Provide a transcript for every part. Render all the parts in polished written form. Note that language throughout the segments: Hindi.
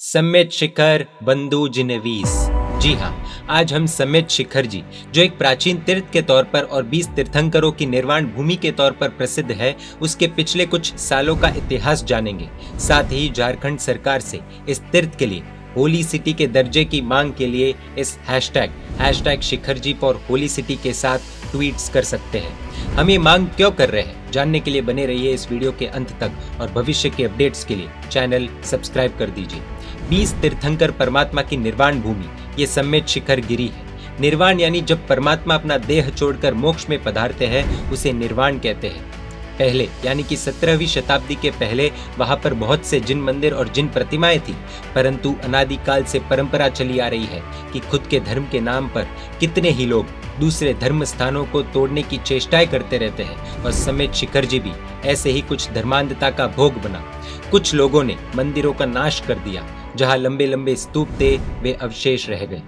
समेत शिखर बंधु जिनेवीस। जी हाँ, आज हम समेत शिखर जी, जो एक प्राचीन तीर्थ के तौर पर और 20 तीर्थंकरों की निर्वाण भूमि के तौर पर प्रसिद्ध है, उसके पिछले कुछ सालों का इतिहास जानेंगे। साथ ही झारखंड सरकार से इस तीर्थ के लिए होली सिटी के दर्जे की मांग के लिए इस hashtag Shikhar ji for holy city के साथ ट्वीट्स कर सकते हैं। हम ये मांग क्यों कर रहे हैं, जानने के लिए बने रहिए इस वीडियो के अंत तक और भविष्य के अपडेट्स के लिए चैनल सब्सक्राइब कर दीजिए। 20 तीर्थंकर परमात्मा की निर्वाण भूमि ये समेत शिखर गिरी है। निर्वाण यानी जब परमात्मा अपना देह छोड़कर मोक्ष में पधारते हैं उसे निर्वाण कहते हैं। पहले यानी कि 17वीं शताब्दी के पहले वहां पर बहुत से जिन मंदिर और जिन प्रतिमाएं थी, परंतु अनादिकाल से परंपरा चली आ रही है कि खुद के धर्म के नाम पर कितने ही लोग दूसरे धर्म स्थानों को तोड़ने की चेष्टाएं करते रहते हैं और समेत शिखर जी भी ऐसे ही कुछ धर्मांधता का भोग बना। कुछ लोगों ने मंदिरों का नाश कर दिया, जहां लंबे लंबे स्तूप थे वे अवशेष रह गए।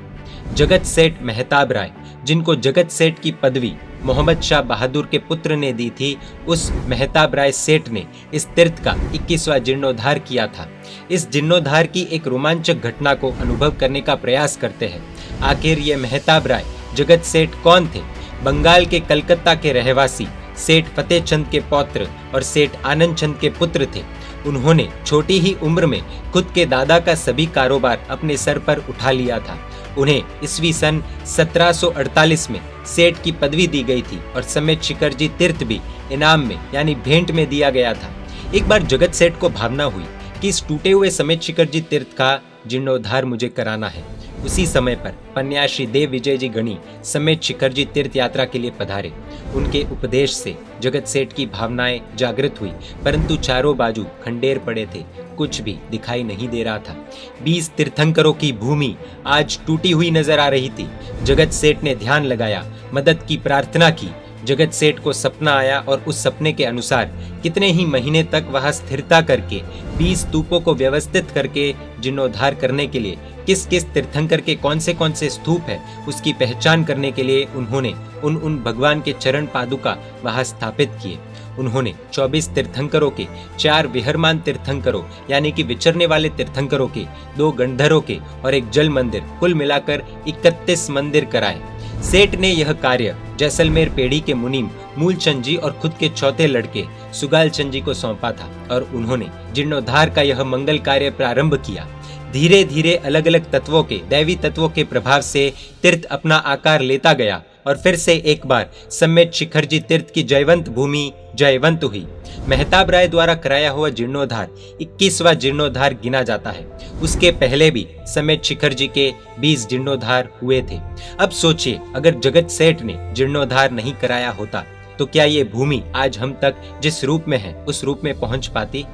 जगत सेठ मेहताब राय, जिनको जगत सेठ की पदवी मोहम्मद शाह बहादुर के पुत्र ने दी थी, उस मेहताब राय सेठ ने इस तीर्थ का 21वां जीर्णोद्धार किया था। इस जीर्णोद्धार की एक रोमांचक घटना को अनुभव करने का प्रयास करते हैं। आखिर ये मेहताब राय जगत सेठ कौन थे? बंगाल के कलकत्ता के रहवासी सेठ फतेह चंद के पौत्र और सेठ आनंद चंद के पुत्र थे। उन्होंने छोटी ही उम्र में खुद के दादा का सभी कारोबार अपने सर पर उठा लिया था। उन्हें ईस्वी सन 1748 में सेठ की पदवी दी गई थी और समेत शिखर जी तीर्थ भी इनाम में यानी भेंट में दिया गया था। एक बार जगत सेठ को भावना हुई कि इस टूटे हुए समेत शिखर जी तीर्थ का जीर्णोद्धार मुझे कराना है। उसी समय पर पन्याश्री देव विजय जी गणी समेत शिखर जी तीर्थ यात्रा के लिए पधारे। उनके उपदेश से जगत सेठ की भावनाएं जागृत हुई, परंतु चारों बाजू खंडेर पड़े थे, कुछ भी दिखाई नहीं दे रहा था। 20 तीर्थंकरों की भूमि आज टूटी हुई नजर आ रही थी। जगत सेठ ने ध्यान लगाया, मदद की प्रार्थना की। जगत सेठ को सपना आया और उस सपने के अनुसार कितने ही महीने तक वहां स्थिरता करके 20 स्तूपों को व्यवस्थित करके जीर्णोद्धार करने के लिए किस किस तीर्थंकर के कौन से स्तूप है उसकी पहचान करने के लिए उन्होंने उन भगवान के चरण पादुका वहां स्थापित किए। उन्होंने 24 तीर्थंकरों के 4 विहरमान तीर्थंकरों यानी कि विचरने वाले तीर्थंकरों के 2 गंधरों के और एक जल मंदिर, कुल मिलाकर 31 मंदिर कराए। सेठ ने यह कार्य जैसलमेर पेड़ी के मुनीम मूलचंद जी और खुद के चौथे लड़के सुगाल चंद जी को सौंपा था और उन्होंने जीर्णोद्धार का यह मंगल कार्य प्रारंभ किया। धीरे धीरे अलग अलग तत्वों के दैवी तत्वों के प्रभाव से तीर्थ अपना आकार लेता गया और फिर से एक बार समेत शिखर जी तीर्थ की जयवंत भूमि जयवंत हुई। मेहताब राय द्वारा कराया हुआ जीर्णोद्धार 21वां जीर्णोद्धार गिना जाता है। उसके पहले भी समेत शिखर जी के 20 जीर्णोद्धार हुए थे। अब सोचिए, अगर जगत सेठ ने जीर्णोद्धार नहीं कराया होता तो क्या ये भूमि आज हम तक जिस रूप में है उस रूप में पहुंच पाती?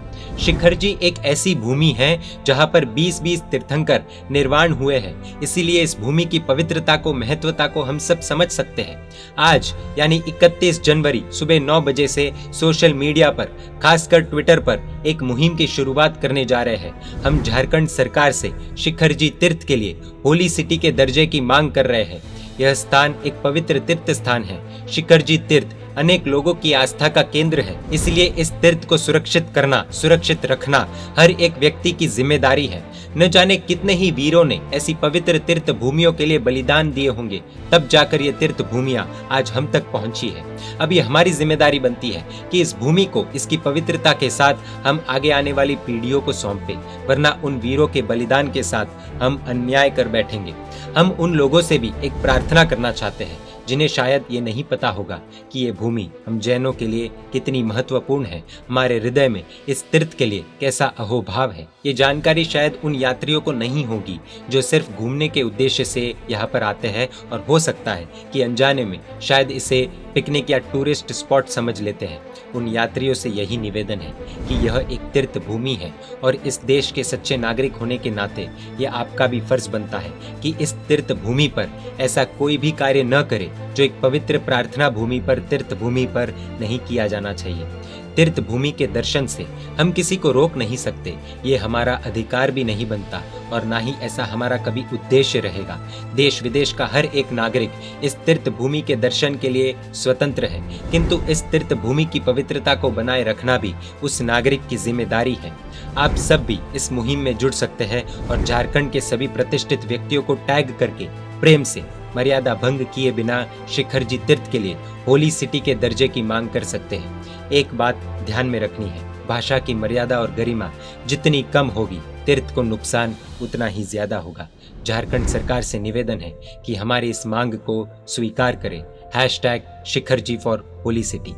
शिखर जी एक ऐसी भूमि है जहां पर 20-20 तीर्थंकर निर्वाण हुए हैं, इसीलिए इस भूमि की पवित्रता को, महत्वता को हम सब समझ सकते हैं। आज यानी 31 जनवरी सुबह 9 बजे से सोशल मीडिया पर, खासकर ट्विटर पर एक मुहिम की शुरुआत करने जा रहे हैं। हम झारखंड सरकार से शिखर जी तीर्थ के लिए होली सिटी के दर्जे की मांग कर रहे हैं। यह स्थान एक पवित्र तीर्थ स्थान है। शिखर जी तीर्थ अनेक लोगों की आस्था का केंद्र है, इसलिए इस तीर्थ को सुरक्षित करना, सुरक्षित रखना हर एक व्यक्ति की जिम्मेदारी है। न जाने कितने ही वीरों ने ऐसी पवित्र तीर्थ भूमियों के लिए बलिदान दिए होंगे, तब जाकर ये तीर्थ भूमियां आज हम तक पहुंची है। अब ये हमारी जिम्मेदारी बनती है कि इस भूमि को इसकी पवित्रता के साथ हम आगे आने वाली पीढ़ियों को सौंपे, वरना उन वीरों के बलिदान के साथ हम अन्याय कर बैठेंगे। हम उन लोगों से भी एक प्रार्थना करना चाहते हैं जिन्हें शायद ये नहीं पता होगा कि ये भूमि हम जैनों के लिए कितनी महत्वपूर्ण है, हमारे हृदय में इस तीर्थ के लिए कैसा अहोभाव है। ये जानकारी शायद उन यात्रियों को नहीं होगी जो सिर्फ घूमने के उद्देश्य से यहाँ पर आते हैं और हो सकता है कि अनजाने में शायद इसे पिकनिक या टूरिस्ट स्पॉट समझ लेते हैं। उन यात्रियों से यही निवेदन है कि यह एक तीर्थ भूमि है और इस देश के सच्चे नागरिक होने के नाते यह आपका भी फर्ज बनता है कि इस तीर्थ भूमि पर ऐसा कोई भी कार्य न करे जो एक पवित्र प्रार्थना भूमि पर, तीर्थ भूमि पर नहीं किया जाना चाहिए। तीर्थ भूमि के दर्शन से हम किसी को रोक नहीं सकते, ये हमारा अधिकार भी नहीं बनता और ना ही ऐसा हमारा कभी उद्देश्य रहेगा। देश विदेश का हर एक नागरिक इस तीर्थ भूमि के दर्शन के लिए स्वतंत्र है, किंतु इस तीर्थ भूमि की पवित्रता को बनाए रखना भी उस नागरिक की जिम्मेदारी है। आप सब भी इस मुहिम में जुड़ सकते हैं और झारखंड के सभी प्रतिष्ठित व्यक्तियों को टैग करके प्रेम से मर्यादा भंग किए बिना शिखर जी तीर्थ के लिए होली सिटी के दर्जे की मांग कर सकते हैं। एक बात ध्यान में रखनी है, भाषा की मर्यादा और गरिमा जितनी कम होगी, तीर्थ को नुकसान उतना ही ज्यादा होगा। झारखंड सरकार से निवेदन है कि हमारी इस मांग को स्वीकार करें। #शिखर जी फॉर होली सिटी।